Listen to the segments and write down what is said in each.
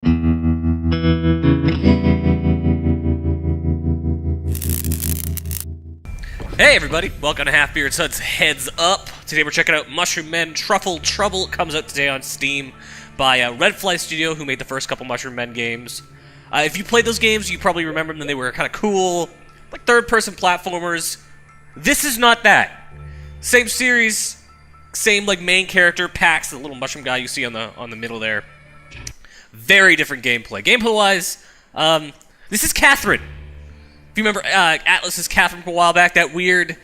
Hey everybody, welcome to Half Beard Sud's Heads Up. Today we're checking out Mushroom Men Truffle Trouble. It comes out today on Steam by Red Fly Studio, who made the first couple Mushroom Men games. If you played those games, you probably remember them. They were kind of cool, like third-person platformers. This is not that. Same series, same like main character, Pax, the little mushroom guy you see on the middle there. Very different gameplay. Gameplay-wise, this is Catherine. If you remember Atlas's Catherine from a while back, that weird,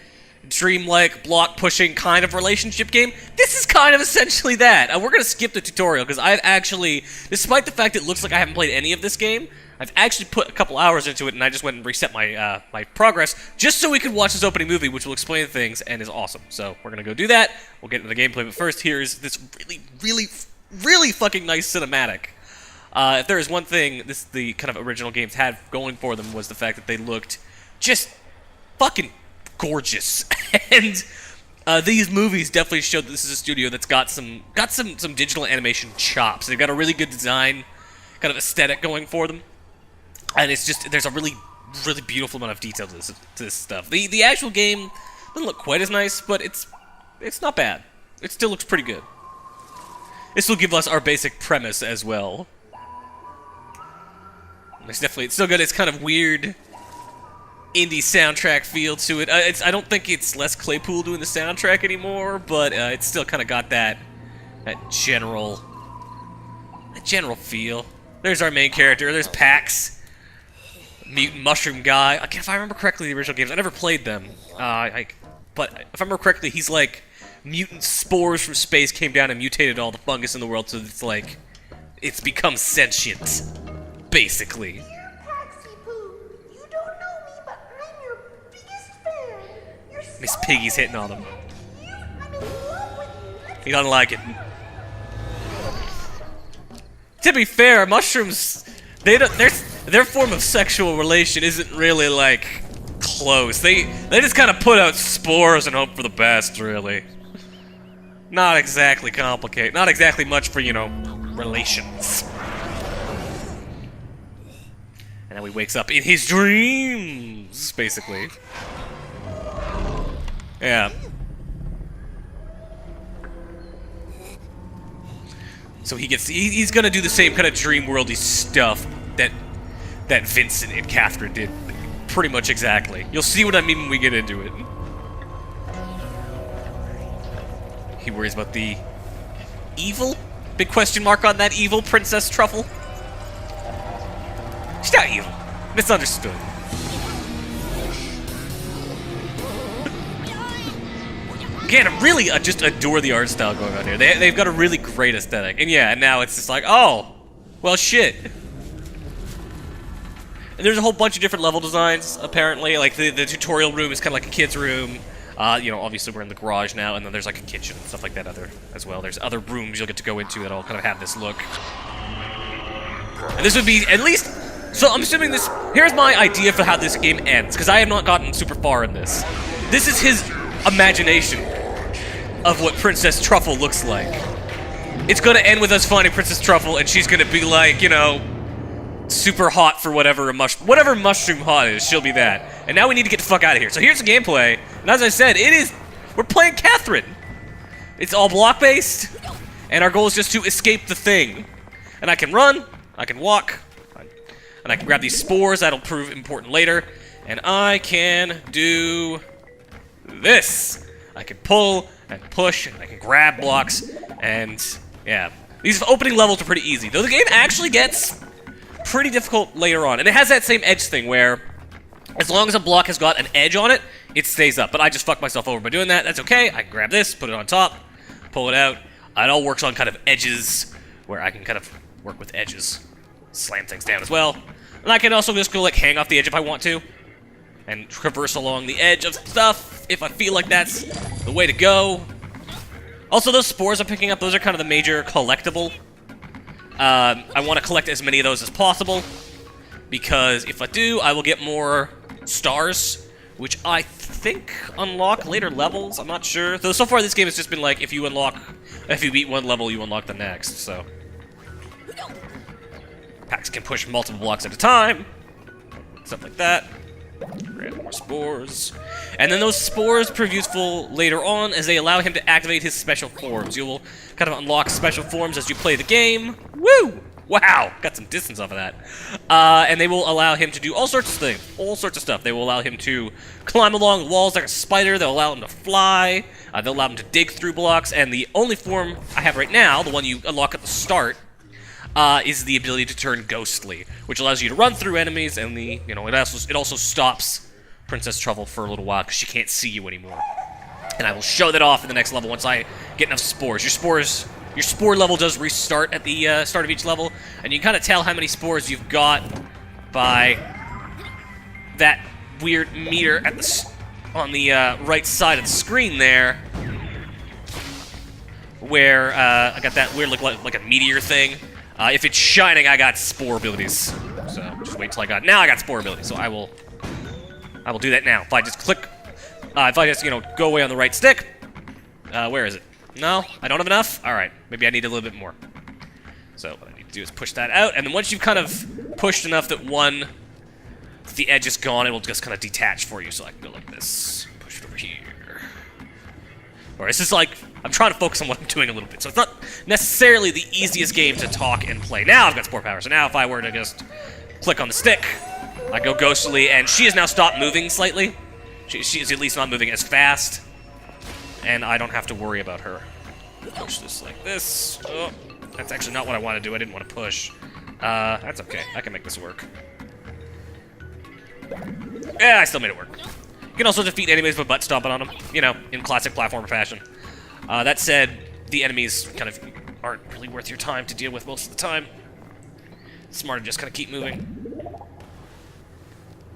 dreamlike, block-pushing kind of relationship game, this is kind of essentially that. We're going to skip the tutorial, because I've actually, despite the fact it looks like I haven't played any of this game, I've actually put a couple hours into it, and I just went and reset my my progress, just so we could watch this opening movie, which will explain things, and is awesome. So, we're going to go do that. We'll get into the gameplay, but first, here's this really fucking nice cinematic. If there is one thing the kind of original games had going for them was the fact that they looked just fucking gorgeous. And these movies definitely showed that this is a studio that's got some digital animation chops. They've got a really good design, kind of aesthetic going for them. And it's just, there's a really beautiful amount of detail to this stuff. The actual game doesn't look quite as nice, but it's not bad. It still looks pretty good. This will give us our basic premise as well. It's still got its kind of weird indie soundtrack feel to it. I don't think it's Les Claypool doing the soundtrack anymore, but it's still kind of got that general feel. There's our main character. There's Pax, mutant mushroom guy. Again, if I remember correctly, the original games, I never played them. But if I remember correctly, he's like mutant spores from space came down and mutated all the fungus in the world, so it's like it's become sentient. Basically. Dear Paxi Poo, you don't know me, but I'm your biggest fan. You're so Miss Piggy's hitting on him. cute. I'm in love with you. He doesn't like it. To be fair, mushrooms, their form of sexual relation isn't really like close. They just kind of put out spores and hope for the best, really. Not exactly complicated. Not exactly much for, you know, relations. And now he wakes up in his dreams, basically. Yeah. So he's gonna do the same kind of dream worldy stuff that Vincent and Catherine did. Pretty much exactly. You'll see what I mean when we get into it. He worries about the evil? Big question mark on that evil Princess Truffle. She's not evil. Misunderstood. Again, I really just adore the art style going on here. They've got a really great aesthetic. And yeah, now it's just like, oh, well, shit. And there's a whole bunch of different level designs, apparently. Like, the tutorial room is kind of like a kid's room. You know, obviously we're in the garage now, and then there's like a kitchen and stuff like that as well. There's other rooms you'll get to go into that all kind of have this look. And this would be, at least... So I'm assuming this... Here's my idea for how this game ends, because I have not gotten super far in this. This is his imagination of what Princess Truffle looks like. It's gonna end with us finding Princess Truffle, and she's gonna be like, you know, super hot for whatever mushroom hot is. She'll be that. And now we need to get the fuck out of here. So here's the gameplay, and as I said, we're playing Catherine. It's all block-based, and our goal is just to escape the thing. And I can run, I can walk, and I can grab these spores, that'll prove important later. And I can do this. I can pull and push, and I can grab blocks, and yeah. These opening levels are pretty easy, though the game actually gets pretty difficult later on. And it has that same edge thing where as long as a block has got an edge on it, it stays up. But I just fucked myself over by doing that. That's okay. I can grab this, put it on top, pull it out. It all works on kind of edges where I can kind of work with edges. Slam things down as well. And I can also just go like hang off the edge if I want to. And traverse along the edge of stuff if I feel like that's the way to go. Also, those spores I'm picking up, those are kind of the major collectible. I want to collect as many of those as possible, because if I do, I will get more stars, which I think unlock later levels. I'm not sure. Though so far this game has just been like, if you beat one level, you unlock the next, so. Packs can push multiple blocks at a time. Stuff like that. Grab more spores. And then those spores prove useful later on as they allow him to activate his special forms. You will kind of unlock special forms as you play the game. Woo! Wow! Got some distance off of that. And they will allow him to do all sorts of things. All sorts of stuff. They will allow him to climb along walls like a spider. They'll allow him to fly. They'll allow him to dig through blocks. And the only form I have right now, the one you unlock at the start, is the ability to turn ghostly, which allows you to run through enemies, and it also stops Princess Truffle for a little while because she can't see you anymore. And I will show that off in the next level once I get enough spores. Your spore level does restart at the start of each level, and you can kind of tell how many spores you've got by that weird meter at on the right side of the screen there, where I got that weird like a meteor thing. If it's shining, I got spore abilities. So just wait till now I got spore abilities. So I will do that now. If I just click, if I just go away on the right stick, where is it? No, I don't have enough. All right, maybe I need a little bit more. So what I need to do is push that out, and then once you've kind of pushed enough that the edge is gone, it will just kind of detach for you. So I can go like this, push it over here. Or it's just like, I'm trying to focus on what I'm doing a little bit. So it's not necessarily the easiest game to talk and play. Now I've got spore power, so now if I were to just click on the stick, I go ghostly, and she has now stopped moving slightly. She is at least not moving as fast, and I don't have to worry about her. Push this like this. Oh, that's actually not what I want to do. I didn't want to push. That's okay. I can make this work. Yeah, I still made it work. You can also defeat enemies by butt stomping on them, in classic platformer fashion. That said, the enemies kind of aren't really worth your time to deal with most of the time. It's smarter to just kind of keep moving.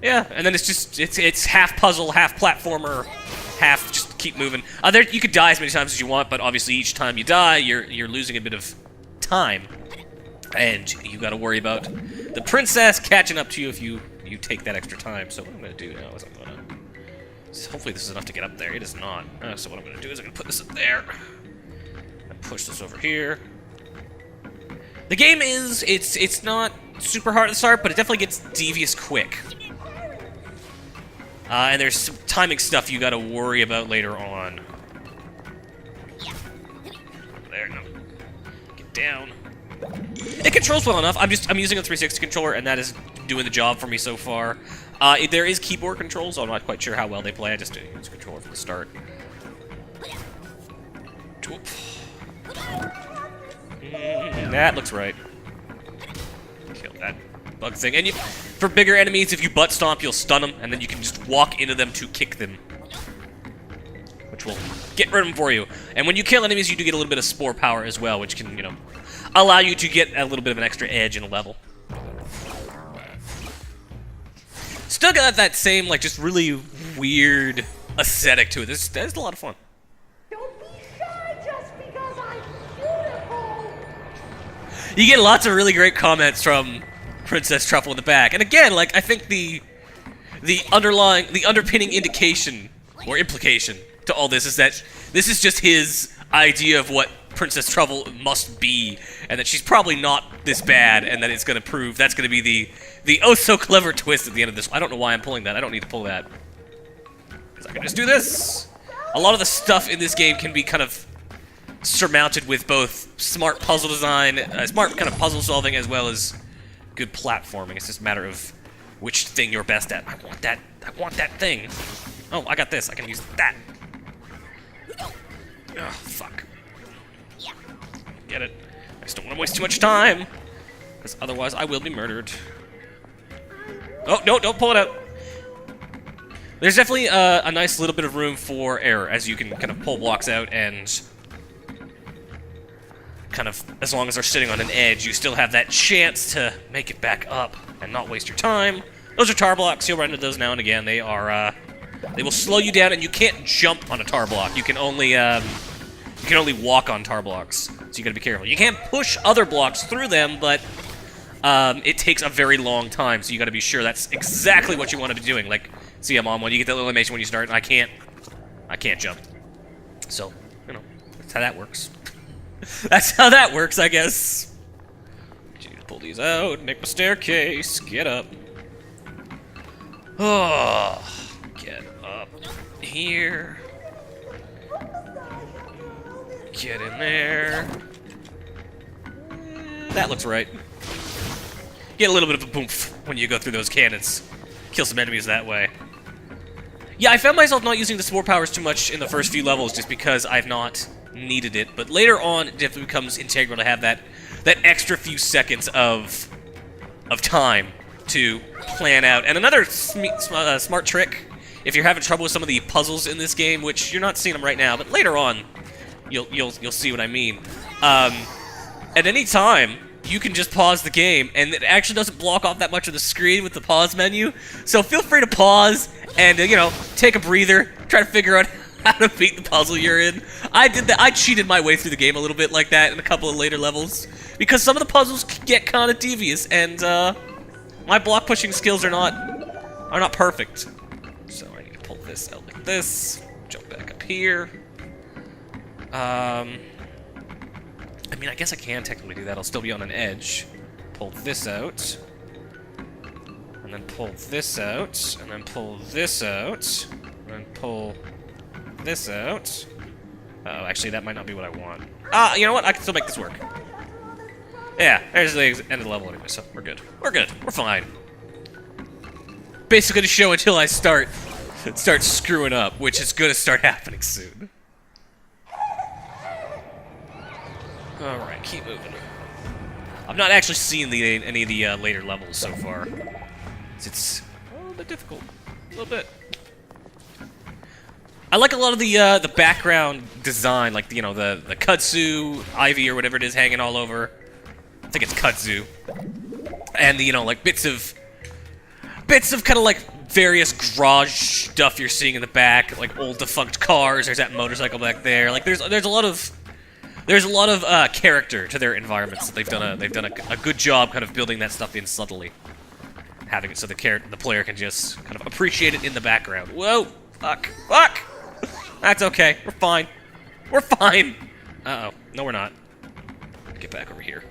Yeah, and then it's half puzzle, half platformer, half just keep moving. You could die as many times as you want, but obviously each time you die, you're losing a bit of time, and you got to worry about the princess catching up to you if you take that extra time. So what I'm gonna do now is hopefully this is enough to get up there. It is not. So what I'm gonna do is I'm gonna put this up there and push this over here. The game it's not super hard at the start, but it definitely gets devious quick. And there's some timing stuff you gotta worry about later on. There, no. Get down. It controls well enough. I'm using a 360 controller, and that is doing the job for me so far. There is keyboard controls, so I'm not quite sure how well they play. I just use a controller from the start. That looks right. Kill that bug thing. And for bigger enemies, if you butt stomp, you'll stun them, and then you can just walk into them to kick them, which will get rid of them for you. And when you kill enemies, you do get a little bit of spore power as well, which can, allow you to get a little bit of an extra edge in a level. Still got that same, just really weird aesthetic to it. This is a lot of fun. Don't be shy just because I'm beautiful. You get lots of really great comments from Princess Truffle in the back. And again, I think the underpinning indication or implication to all this is that this is just his idea of what Princess Truffle must be, and that she's probably not this bad, and that it's going to prove that's going to be the oh-so-clever twist at the end of this. I don't know why I'm pulling that. I don't need to pull that. Because I can just do this. A lot of the stuff in this game can be kind of surmounted with both smart puzzle design, smart kind of puzzle solving, as well as good platforming. It's just a matter of which thing you're best at. I want that thing. Oh, I got this. I can use that. Oh, fuck. Get it. I just don't want to waste too much time, because otherwise I will be murdered. Oh, no, don't pull it out. There's definitely a nice little bit of room for error, as you can kind of pull blocks out, and kind of, as long as they're sitting on an edge, you still have that chance to make it back up and not waste your time. Those are tar blocks. You'll run into those now and again. They are, they will slow you down, and you can't jump on a tar block. You can only walk on tar blocks, so you gotta be careful. You can't push other blocks through them, but it takes a very long time, so you gotta be sure that's exactly what you want to be doing. See, I'm on one. You get that little animation when you start, and I can't jump. So, that's how that works. That's how that works, I guess. Pull these out, make my staircase, get up. Oh, get up here. Get in there. That looks right. Get a little bit of a boomph when you go through those cannons. Kill some enemies that way. Yeah, I found myself not using the spore powers too much in the first few levels just because I've not needed it. But later on, it definitely becomes integral to have that extra few seconds of time to plan out. And another smart trick, if you're having trouble with some of the puzzles in this game, which you're not seeing them right now, but later on, you'll see what I mean. At any time, you can just pause the game, and it actually doesn't block off that much of the screen with the pause menu. So feel free to pause and, you know, take a breather, try to figure out how to beat the puzzle you're in. I did that. I cheated my way through the game a little bit like that in a couple of later levels, because some of the puzzles get kind of devious, and my block pushing skills are not perfect. So I need to pull this out like this, jump back up here. I mean, I guess I can technically do that. I'll still be on an edge. Pull this out. And then pull this out. And then pull this out. And then pull this out. Uh-oh, actually, that might not be what I want. You know what? I can still make this work. Yeah, there's the end of the level anyway, so we're good. We're good. We're fine. Basically to show until I start screwing up, which is gonna start happening soon. Alright, keep moving. I've not actually seen any of the later levels so far. It's a little bit difficult. A little bit. I like a lot of the background design, like, you know, the kudzu, ivy, or whatever it is hanging all over. I think it's kudzu. And the, you know, like, bits of kind of, like, various garage stuff you're seeing in the back, like old defunct cars. There's that motorcycle back there. Like, there's a lot of character to their environments. They've done a good job kind of building that stuff in subtly, having it so the player can just kind of appreciate it in the background. Whoa, fuck. That's okay. We're fine. We're fine. Uh-oh. No, we're not. Get back over here.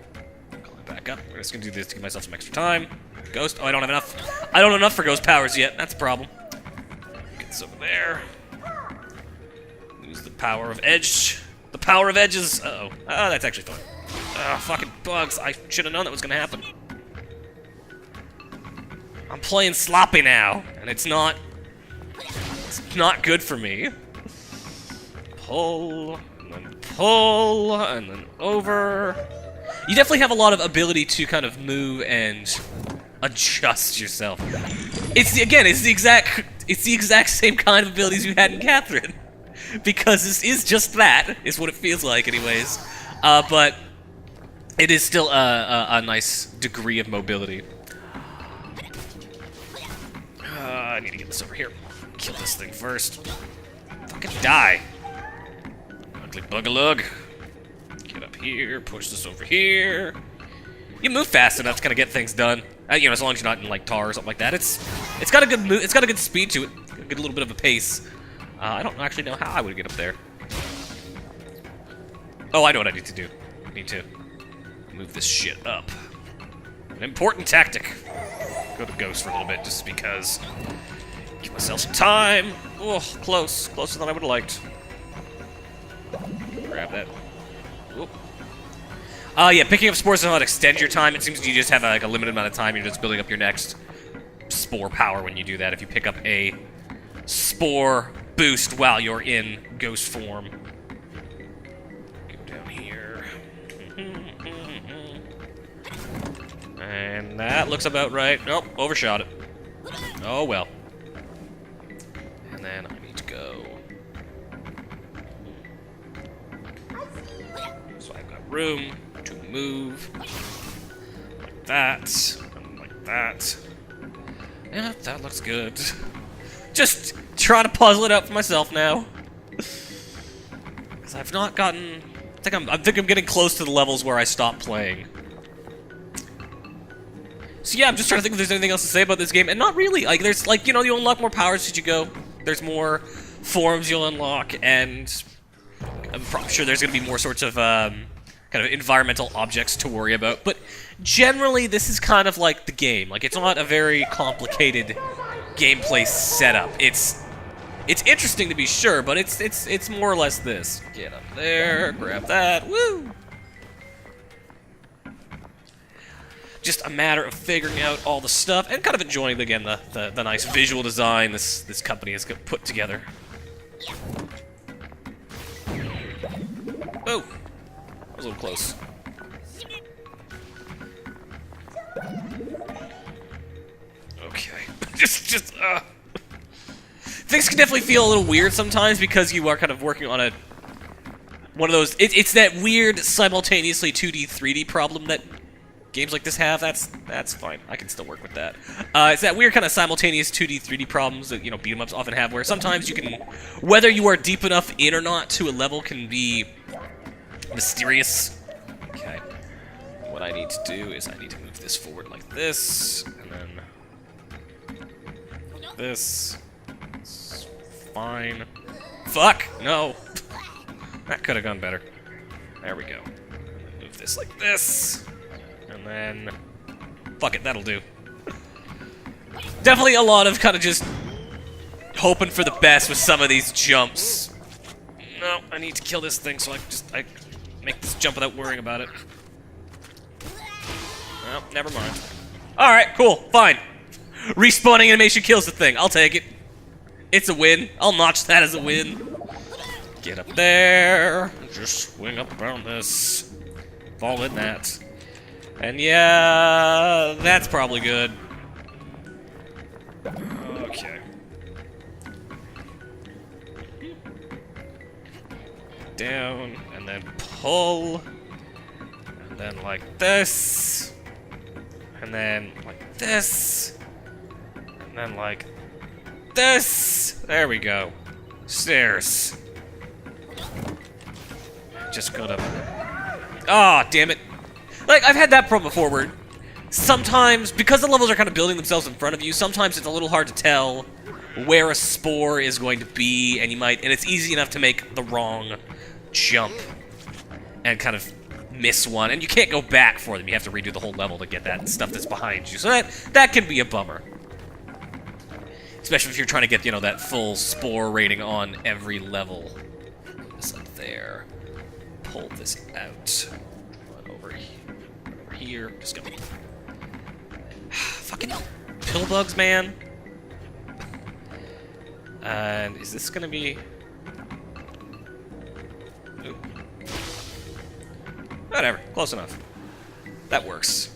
Climb back up. We're just gonna do this to give myself some extra time. Ghost. Oh, I don't have enough. I don't have enough for ghost powers yet. That's a problem. Get this over there. Use the power of edge. The power of edges. Uh-oh. Oh, that's actually fun. Ah, fucking bugs. I should have known that was gonna happen. I'm playing sloppy now, and it's not good for me. Pull, and then over. You definitely have a lot of ability to kind of move and adjust yourself. It's the exact same kind of abilities you had in Catherine. Because this is just that, is what it feels like anyways. But it is still a nice degree of mobility. I need to get this over here. Kill this thing first. Fucking die. Ugly bugalug. Get up here, push this over here. You move fast enough to kind of get things done. You know, as long as you're not in like tar or something like that. It's got a good it's got a good speed to it. Get a little bit of a pace. I don't actually know how I would get up there. Oh, I know what I need to do. I need to move this shit up. An important tactic. Go to Ghost for a little bit, just because. Give myself some time. Oh, close. Closer than I would have liked. Grab that. Whoop. Yeah, picking up spores does not extend your time. It seems you just have like a limited amount of time. You're just building up your next spore power when you do that. If you pick up a spore boost while you're in ghost form. Go down here. And that looks about right. Nope, overshot it. Oh well. And then I need to go. So I've got room to move. Like that. And like that. Yeah, that looks good. Just trying to puzzle it out for myself now. Because I've not gotten... I think I'm getting close to the levels where I stop playing. So yeah, I'm just trying to think if there's anything else to say about this game, and not really. Like, there's, like, you know, you unlock more powers as you go. There's more forms you'll unlock, and I'm sure there's going to be more sorts of kind of environmental objects to worry about. But generally, this is kind of like the game. Like, it's not a very complicated gameplay setup. It's interesting to be sure, but it's more or less this. Get up there, grab that, woo! Just a matter of figuring out all the stuff and kind of enjoying, again, the nice visual design this company has put together. Oh! That was a little close. Okay. Things can definitely feel a little weird sometimes because you are kind of working on one of those... It's that weird simultaneously 2D, 3D problem that games like this have. That's fine. I can still work with that. It's that weird kind of simultaneous 2D, 3D problems that, you know, beat-em-ups often have, where sometimes you can... Whether you are deep enough in or not to a level can be mysterious. Okay. What I need to do is I need to move this forward like this, and then... this... It's fine. Fuck! No! That could have gone better. There we go. Move this like this. And then... Fuck it, that'll do. Definitely a lot of kind of just hoping for the best with some of these jumps. No, I need to kill this thing so I make this jump without worrying about it. Well, never mind. Alright, cool, fine. Respawning animation kills the thing, I'll take it. It's a win. I'll notch that as a win. Get up there. Just swing up around this. Fall in that. And yeah, that's probably good. Okay. Down, and then pull. And then like this. And then like this. And then like this. There we go. Stairs. Just go to... Ah, damn it. Like, I've had that problem before where sometimes, because the levels are kind of building themselves in front of you, sometimes it's a little hard to tell where a spore is going to be, and it's easy enough to make the wrong jump and kind of miss one, and you can't go back for them. You have to redo the whole level to get that stuff that's behind you, so that can be a bummer. Especially if you're trying to get, you know, that full spore rating on every level. Put this up there. Pull this out. Over here. Just gonna... Fucking pill bugs, man. And is this gonna be... Ooh. Whatever. Close enough. That works.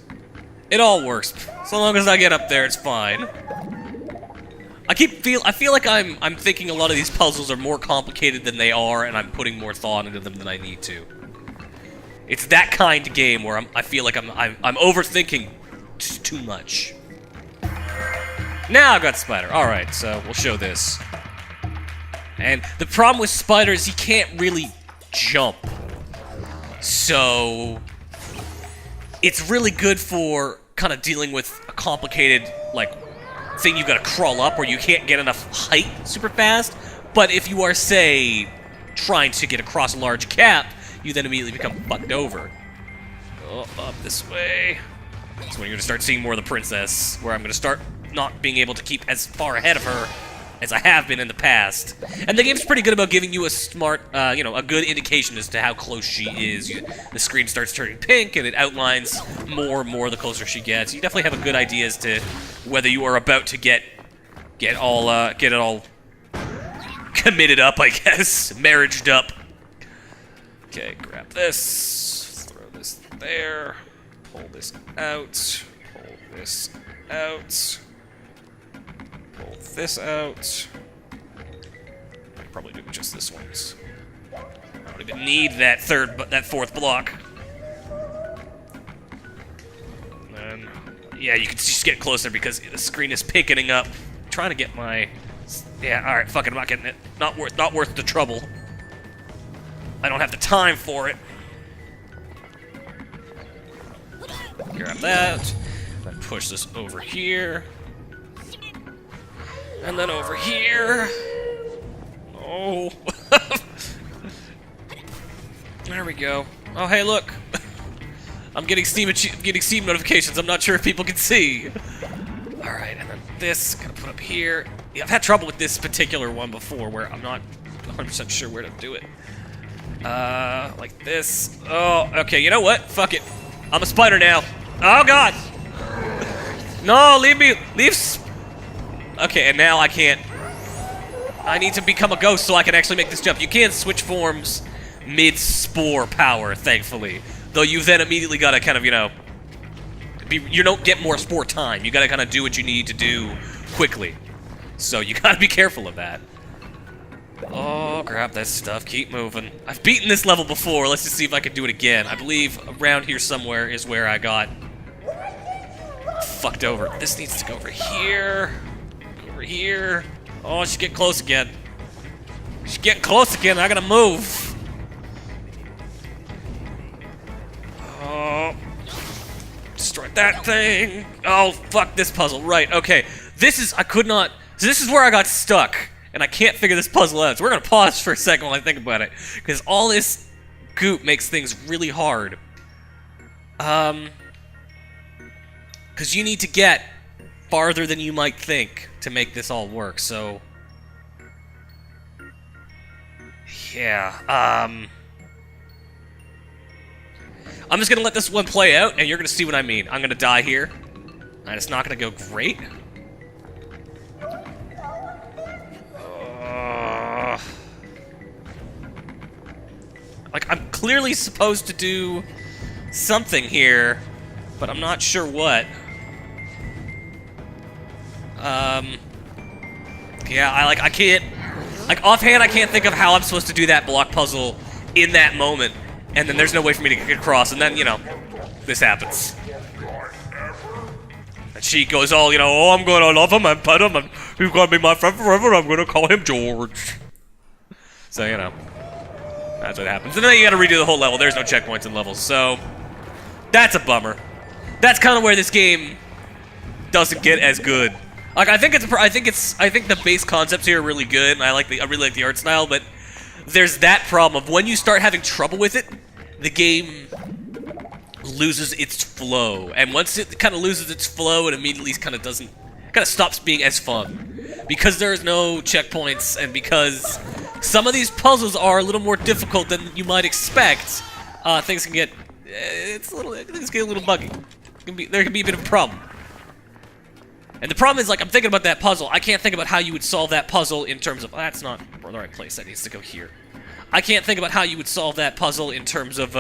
It all works. So long as I get up there, it's fine. I feel like I'm thinking a lot of these puzzles are more complicated than they are, and I'm putting more thought into them than I need to. It's that kind of game where I feel like I'm overthinking too much. Now I've got Spider. All right, so we'll show this. And the problem with Spider is he can't really jump, so it's really good for kind of dealing with a complicated thing you've got to crawl up where you can't get enough height super fast. But if you are, say, trying to get across a large gap, you then immediately become fucked over. Oh, up this way. That's when you're going to start seeing more of the princess, where I'm going to start not being able to keep as far ahead of her as I have been in the past. And the game's pretty good about giving you a smart, a good indication as to how close she is. The screen starts turning pink, and it outlines more and more the closer she gets. You definitely have a good idea as to whether you are about to get it all committed up, I guess, marriaged up. Okay, grab this, throw this there, pull this out, pull this out. Pull this out. I probably do just this one. I don't even need that fourth block. And then, yeah, you can just get closer because the screen is picking up. I'm trying to get my... Yeah, all right, fuck it, I'm not getting it. Not worth the trouble. I don't have the time for it. Grab that. Then push this over here. And then over here. Oh. There we go. Oh, hey, look. I'm getting Steam notifications. I'm not sure if people can see. Alright, and then this, gonna put up here. Yeah, I've had trouble with this particular one before where I'm not 100% sure where to do it. Like this. Oh, okay, you know what? Fuck it. I'm a spider now. Oh, God! No, leave me. Okay, and now I can't. I need to become a ghost so I can actually make this jump. You can't switch forms mid-spore power, thankfully. Though you then immediately gotta kind of, you know, you don't get more spore time. You gotta kind of do what you need to do quickly. So you gotta be careful of that. Oh, grab that stuff. Keep moving. I've beaten this level before. Let's just see if I can do it again. I believe around here somewhere is where I got fucked over. This needs to go over here. Go over here. Oh, she's getting close again. She's getting close again. I gotta move. Oh. Destroy that thing. Oh, fuck this puzzle. Right, okay. This is where I got stuck. And I can't figure this puzzle out. So we're gonna pause for a second while I think about it. Because all this goop makes things really hard. Because you need to get farther than you might think to make this all work, so... Yeah, I'm just gonna let this one play out, and you're gonna see what I mean. I'm gonna die here, and it's not gonna go great. Like, I'm clearly supposed to do something here, but I'm not sure what. Yeah, I can't... Like, offhand, I can't think of how I'm supposed to do that block puzzle in that moment, and then there's no way for me to get across, and then, you know, this happens. And she goes all, you know, oh, I'm gonna love him and pet him, and he's gonna be my friend forever, I'm gonna call him George. So, you know, that's what happens. And then you gotta redo the whole level. There's no checkpoints in levels, so that's a bummer. That's kind of where this game doesn't get as good. Like, I think the base concepts here are really good, and I really like the art style, but there's that problem of when you start having trouble with it, the game loses its flow. And once it kind of loses its flow, it immediately kind of stops being as fun. Because there's no checkpoints, and because some of these puzzles are a little more difficult than you might expect, things can get a little buggy. There can be a bit of a problem. And the problem is, like, I'm thinking about that puzzle. I can't think about how you would solve that puzzle in terms of... that's not the right place. That needs to go here. I can't think about how you would solve that puzzle in terms of,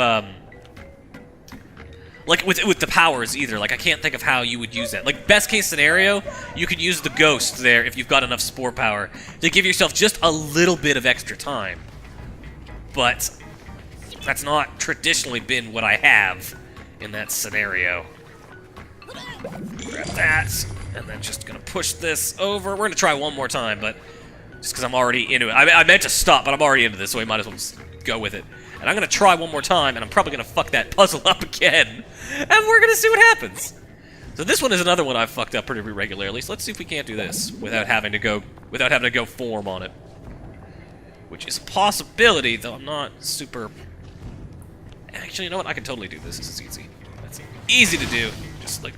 like, with the powers, either. Like, I can't think of how you would use that. Like, best case scenario, you could use the ghost there if you've got enough spore power to give yourself just a little bit of extra time. But that's not traditionally been what I have in that scenario. Grab that. And then just gonna push this over. We're gonna try one more time, but just because I'm already into it. I meant to stop, but I'm already into this, so we might as well just go with it. And I'm gonna try one more time, and I'm probably gonna fuck that puzzle up again. And we're gonna see what happens. So this one is another one I've fucked up pretty regularly, so let's see if we can't do this without having to go form on it. Which is a possibility, though I'm not super... Actually, you know what? I can totally do this. This is easy. That's easy to do. Just, like,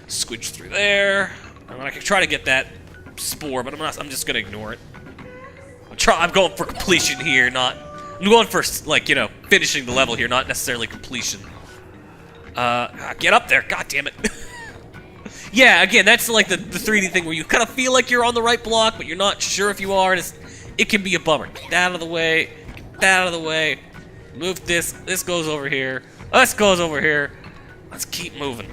squidge through there. And I can try to get that spore, but I'm just gonna ignore it. I'm going for completion here, I'm going for, like, you know, finishing the level here, not necessarily completion. Get up there, god damn it. Yeah, again, that's like the 3D thing where you kind of feel like you're on the right block, but you're not sure if you are, and it can be a bummer. Get that out of the way, get that out of the way. Move this goes over here, this goes over here. Let's keep moving.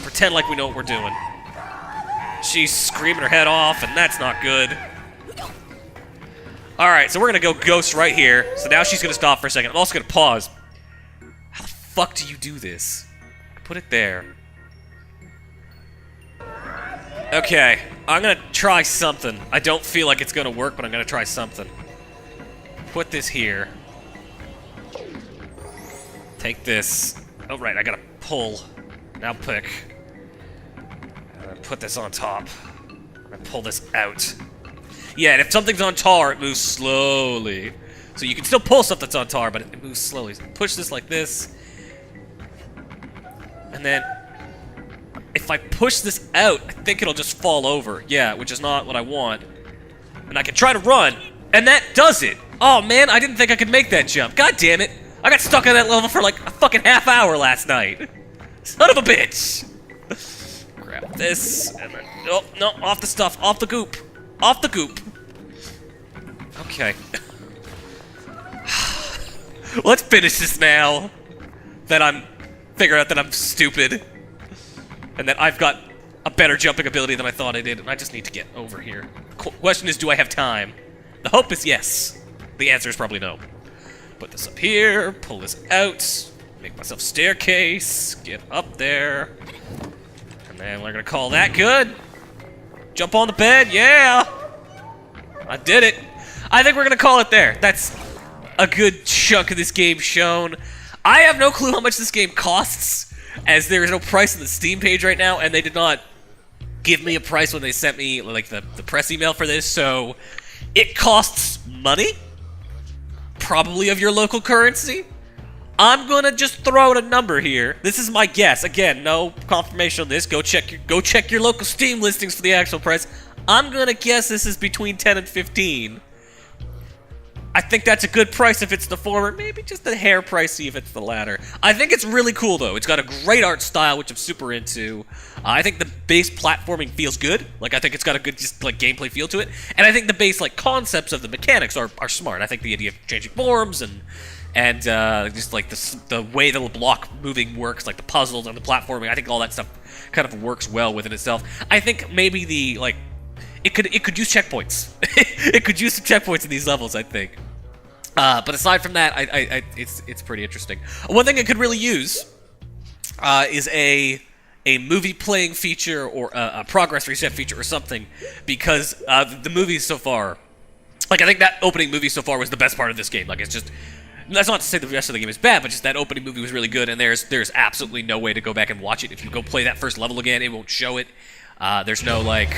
Pretend like we know what we're doing. She's screaming her head off, and that's not good. Alright, so we're gonna go ghost right here. So now she's gonna stop for a second. I'm also gonna pause. How the fuck do you do this? Put it there. Okay, I'm gonna try something. I don't feel like it's gonna work, but I'm gonna try something. Put this here. Take this. Oh, right, I gotta pull. Now pick. Put this on top. And pull this out. Yeah, and if something's on tar, it moves slowly. So you can still pull stuff that's on tar, but it moves slowly. So push this like this. And then, if I push this out, I think it'll just fall over. Yeah, which is not what I want. And I can try to run, and that does it. Oh man, I didn't think I could make that jump. God damn it. I got stuck on that level for like a fucking half hour last night. Son of a bitch. Grab this, and then, oh, no, off the stuff, off the goop. Off the goop. Okay. Let's finish this now. That I'm figuring out that I'm stupid. And that I've got a better jumping ability than I thought I did, and I just need to get over here. Question is, do I have time? The hope is yes. The answer is probably no. Put this up here, pull this out, make myself a staircase, get up there. And then we're gonna call that good. Jump on the bed, yeah! I did it. I think we're gonna call it there. That's a good chunk of this game shown. I have no clue how much this game costs, as there is no price on the Steam page right now, and they did not give me a price when they sent me like the press email for this, so it costs money, probably of your local currency. I'm gonna just throw out a number here. This is my guess. Again, no confirmation on this. Go check your local Steam listings for the actual price. I'm gonna guess this is between 10 and 15. I think that's a good price if it's the former, maybe just a hair pricey if it's the latter. I think it's really cool though. It's got a great art style, which I'm super into. I think the base platforming feels good. Like, I think it's got a good just like gameplay feel to it. And I think the base like concepts of the mechanics are smart. I think the idea of changing forms and just like the way the block moving works, like the puzzles and the platforming, I think all that stuff kind of works well within itself. I think maybe the like it could use checkpoints. It could use some checkpoints in these levels, I think. But aside from that, it's pretty interesting. One thing it could really use is a movie playing feature or a progress reset feature or something, because the movies so far, like I think that opening movie so far was the best part of this game. Like, it's just, that's not to say the rest of the game is bad, but just that opening movie was really good, and there's absolutely no way to go back and watch it. If you go play that first level again, it won't show it. There's no like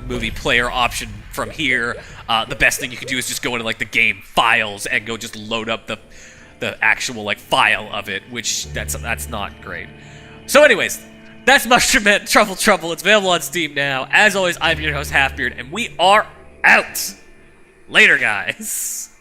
movie player option from here. The best thing you can do is just go into like the game files and go just load up the actual like file of it, which that's not great. So anyways, that's Mushroom Head Truffle. It's available on Steam now. As always, I'm your host Halfbeard, and we are out. Later, guys.